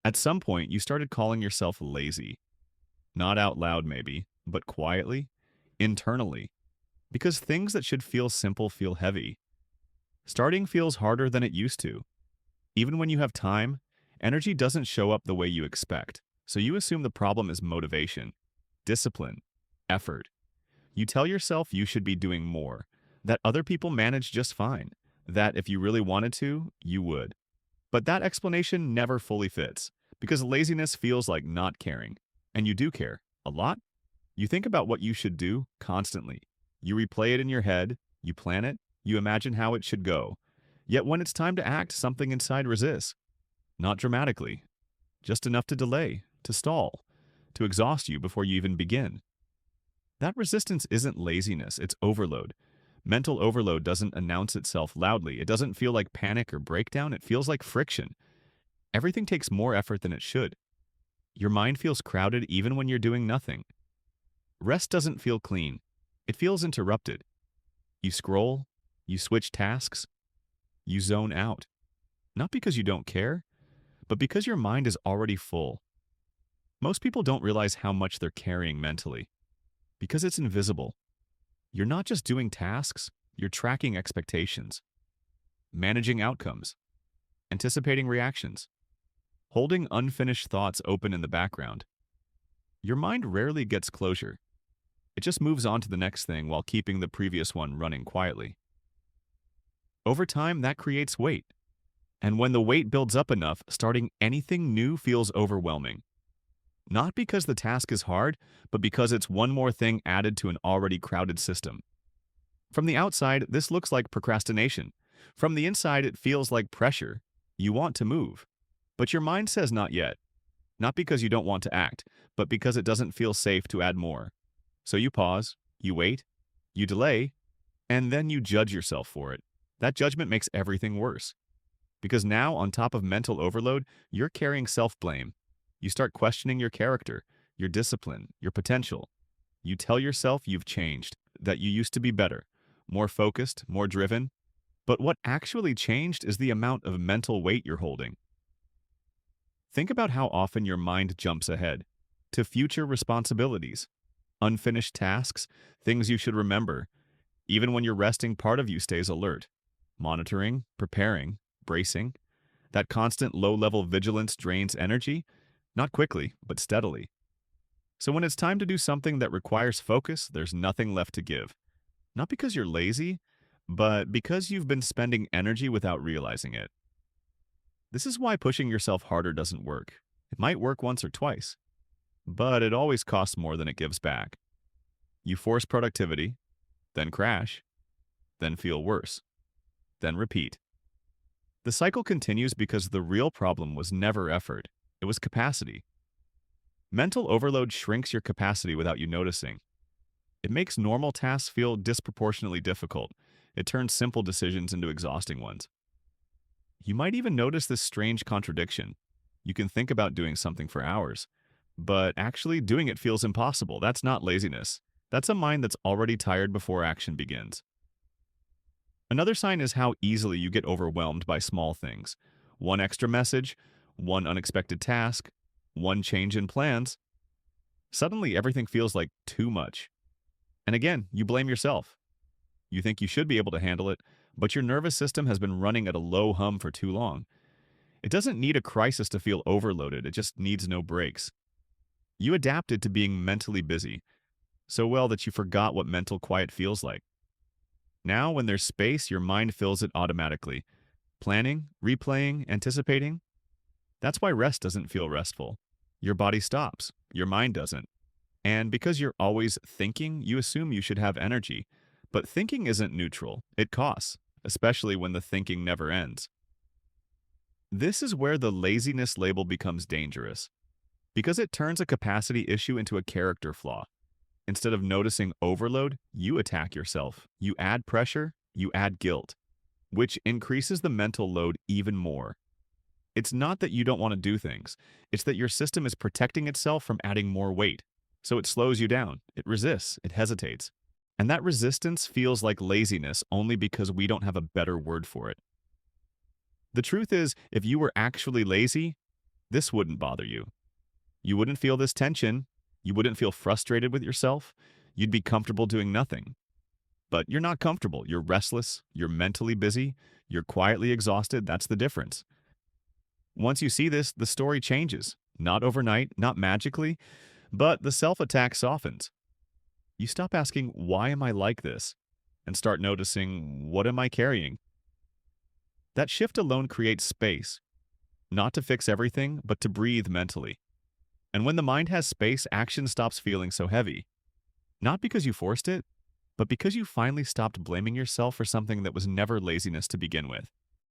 At some point, you started calling yourself lazy. Not out loud, maybe, but quietly, internally, because things that should feel simple feel heavy. Starting feels harder than it used to. Even when you have time, energy doesn't show up the way you expect. So you assume the problem is motivation, discipline, effort. You tell yourself you should be doing more, that other people manage just fine, that if you really wanted to, you would. But that explanation never fully fits, because laziness feels like not caring. And you do care. A lot? You think about what you should do constantly. You replay it in your head, you plan it, you imagine how it should go. Yet when it's time to act, something inside resists. Not dramatically, just enough to delay, to stall, to exhaust you before you even begin. That resistance isn't laziness, it's overload. Mental overload doesn't announce itself loudly. It doesn't feel like panic or breakdown, it feels like friction. Everything takes more effort than it should. Your mind feels crowded even when you're doing nothing. Rest doesn't feel clean. It feels interrupted. You scroll, you switch tasks, you zone out. Not because you don't care, but because your mind is already full. Most people don't realize how much they're carrying mentally, because it's invisible. You're not just doing tasks, you're tracking expectations, managing outcomes, anticipating reactions, holding unfinished thoughts open in the background. Your mind rarely gets closure. It just moves on to the next thing while keeping the previous one running quietly. Over time, that creates weight. And when the weight builds up enough, starting anything new feels overwhelming. Not because the task is hard, but because it's one more thing added to an already crowded system. From the outside, this looks like procrastination. From the inside, it feels like pressure. You want to move. But your mind says not yet. Not because you don't want to act, but because it doesn't feel safe to add more. So you pause, you wait, you delay, and then you judge yourself for it. That judgment makes everything worse. Because now, on top of mental overload, you're carrying self-blame. You start questioning your character, your discipline, your potential. You tell yourself you've changed, that you used to be better, more focused, more driven. But what actually changed is the amount of mental weight you're holding. Think about how often your mind jumps ahead to future responsibilities, unfinished tasks, things you should remember. Even when you're resting, part of you stays alert, monitoring, preparing, bracing. That constant low-level vigilance drains energy, not quickly, but steadily. So when it's time to do something that requires focus, there's nothing left to give. Not because you're lazy, but because you've been spending energy without realizing it. This is why pushing yourself harder doesn't work. It might work once or twice, but it always costs more than it gives back. You force productivity, then crash, then feel worse, then repeat. The cycle continues because the real problem was never effort, it was capacity. Mental overload shrinks your capacity without you noticing. It makes normal tasks feel disproportionately difficult. It turns simple decisions into exhausting ones. You might even notice this strange contradiction. You can think about doing something for hours, but actually doing it feels impossible. That's not laziness. That's a mind that's already tired before action begins. Another sign is how easily you get overwhelmed by small things. One extra message, one unexpected task, one change in plans. Suddenly, everything feels like too much. And again, you blame yourself. You think you should be able to handle it, but your nervous system has been running at a low hum for too long. It doesn't need a crisis to feel overloaded, it just needs no breaks. You adapted to being mentally busy, so well that you forgot what mental quiet feels like. Now, when there's space, your mind fills it automatically. Planning, replaying, anticipating. That's why rest doesn't feel restful. Your body stops, your mind doesn't. And because you're always thinking, you assume you should have energy. But thinking isn't neutral. It costs, especially when the thinking never ends. This is where the laziness label becomes dangerous, because it turns a capacity issue into a character flaw. Instead of noticing overload, you attack yourself. You add pressure, you add guilt, which increases the mental load even more. It's not that you don't want to do things. It's that your system is protecting itself from adding more weight. So it slows you down. It resists. It hesitates. And that resistance feels like laziness only because we don't have a better word for it. The truth is, if you were actually lazy, this wouldn't bother you. You wouldn't feel this tension. You wouldn't feel frustrated with yourself. You'd be comfortable doing nothing. But you're not comfortable. You're restless. You're mentally busy. You're quietly exhausted. That's the difference. Once you see this, the story changes. Not overnight, not magically, but the self-attack softens. You stop asking, why am I like this? And start noticing, what am I carrying? That shift alone creates space, not to fix everything, but to breathe mentally. And when the mind has space, action stops feeling so heavy. Not because you forced it, but because you finally stopped blaming yourself for something that was never laziness to begin with.